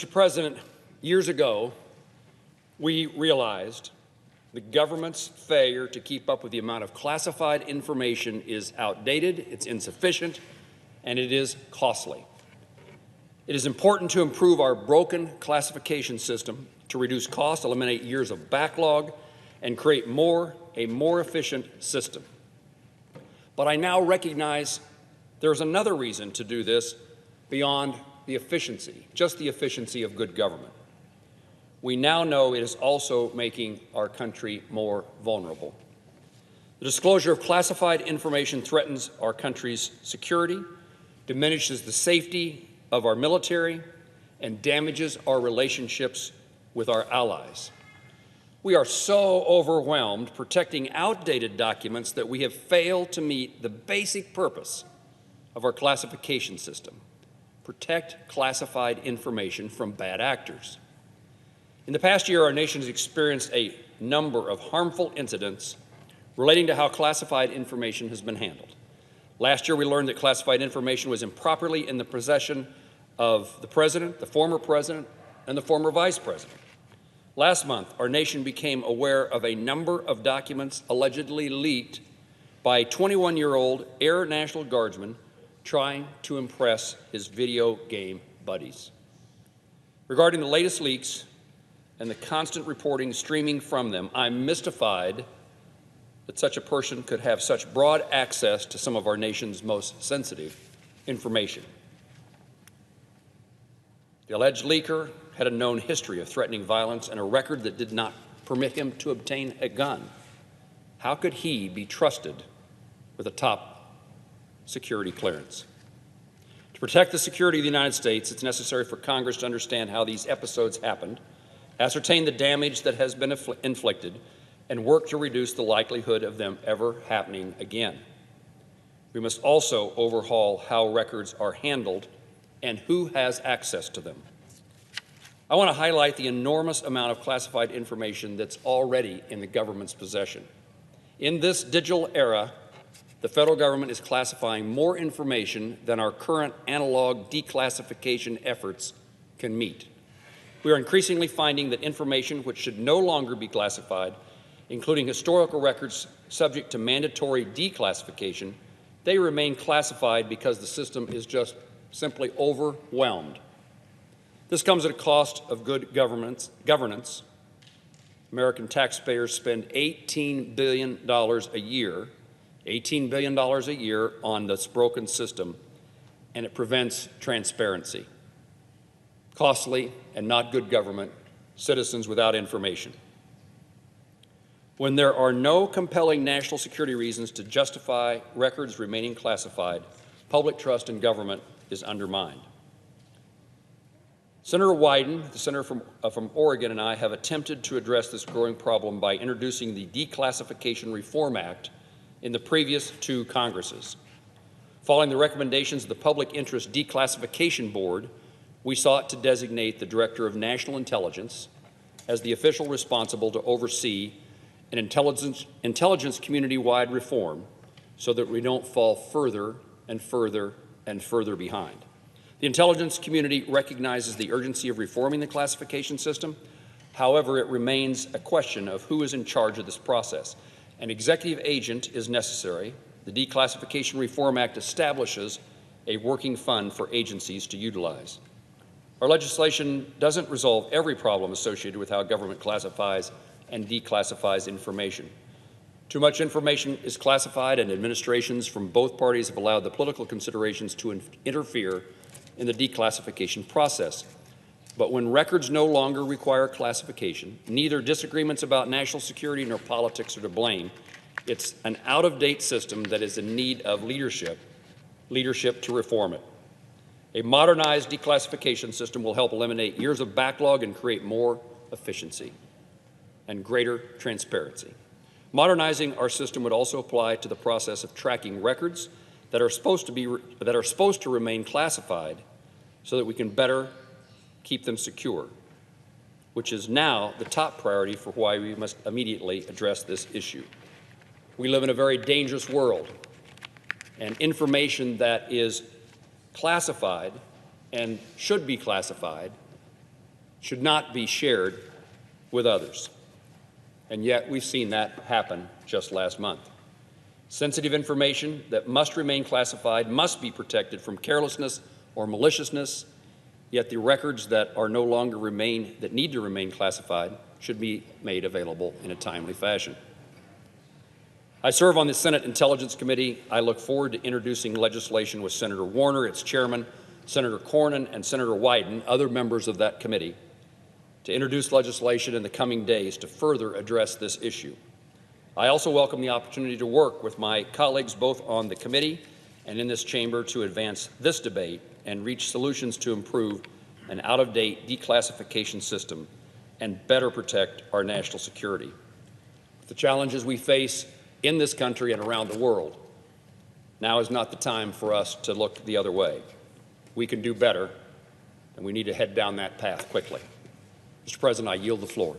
Mr. President, years ago, we realized the government's failure to keep up with the amount of classified information is outdated, it's insufficient, and it is costly. It is important to improve our broken classification system to reduce costs, eliminate years of backlog, and create a more efficient system. But I now recognize there's another reason to do this beyond the efficiency, just the efficiency of good government. We now know it is also making our country more vulnerable. The disclosure of classified information threatens our country's security, diminishes the safety of our military, and damages our relationships with our allies. We are so overwhelmed protecting outdated documents that we have failed to meet the basic purpose of our classification system: protect classified information from bad actors. In the past year, our nation has experienced a number of harmful incidents relating to how classified information has been handled. Last year, we learned that classified information was improperly in the possession of the President, the former President, and the former Vice President. Last month, our nation became aware of a number of documents allegedly leaked by a 21-year-old Air National Guardsman trying to impress his video game buddies. Regarding the latest leaks and the constant reporting streaming from them, I'm mystified that such a person could have such broad access to some of our nation's most sensitive information. The alleged leaker had a known history of threatening violence and a record that did not permit him to obtain a gun. How could he be trusted with a top security clearance? To protect the security of the United States, it's necessary for Congress to understand how these episodes happened, ascertain the damage that has been inflicted, and work to reduce the likelihood of them ever happening again. We must also overhaul how records are handled and who has access to them. I want to highlight the enormous amount of classified information that's already in the government's possession. In this digital era, the federal government is classifying more information than our current analog declassification efforts can meet. We are increasingly finding that information which should no longer be classified, including historical records subject to mandatory declassification, they remain classified because the system is just simply overwhelmed. This comes at a cost of good governance. American taxpayers spend $18 billion a year, $18 billion a year on this broken system, and it prevents transparency. Costly and not good government, citizens without information. When there are no compelling national security reasons to justify records remaining classified, public trust in government is undermined. Senator Wyden, the senator from Oregon, and I have attempted to address this growing problem by introducing the Declassification Reform Act in the previous two Congresses. Following the recommendations of the Public Interest Declassification Board, we sought to designate the Director of National Intelligence as the official responsible to oversee an intelligence community-wide reform so that we don't fall further and further and further behind. The intelligence community recognizes the urgency of reforming the classification system. However, it remains a question of who is in charge of this process. An executive agent is necessary. The Declassification Reform Act establishes a working fund for agencies to utilize. Our legislation doesn't resolve every problem associated with how government classifies and declassifies information. Too much information is classified, and administrations from both parties have allowed the political considerations to interfere in the declassification process. But when records no longer require classification, neither disagreements about national security nor politics are to blame. It's an out-of-date system that is in need of leadership to reform it. A modernized declassification system will help eliminate years of backlog and create more efficiency and greater transparency. Modernizing our system would also apply to the process of tracking records that are supposed to remain classified so that we can better keep them secure, which is now the top priority for why we must immediately address this issue. We live in a very dangerous world, and information that is classified and should be classified should not be shared with others. And yet we've seen that happen just last month. Sensitive information that must remain classified must be protected from carelessness or maliciousness, yet the records that need to remain classified should be made available in a timely fashion. I serve on the Senate Intelligence Committee. I look forward to introducing legislation with Senator Warner, its chairman, Senator Cornyn, and Senator Wyden, other members of that committee, to introduce legislation in the coming days to further address this issue. I also welcome the opportunity to work with my colleagues both on the committee and in this chamber to advance this debate and reach solutions to improve an out-of-date declassification system and better protect our national security. With the challenges we face in this country and around the world, now is not the time for us to look the other way. We can do better, and we need to head down that path quickly. Mr. President, I yield the floor.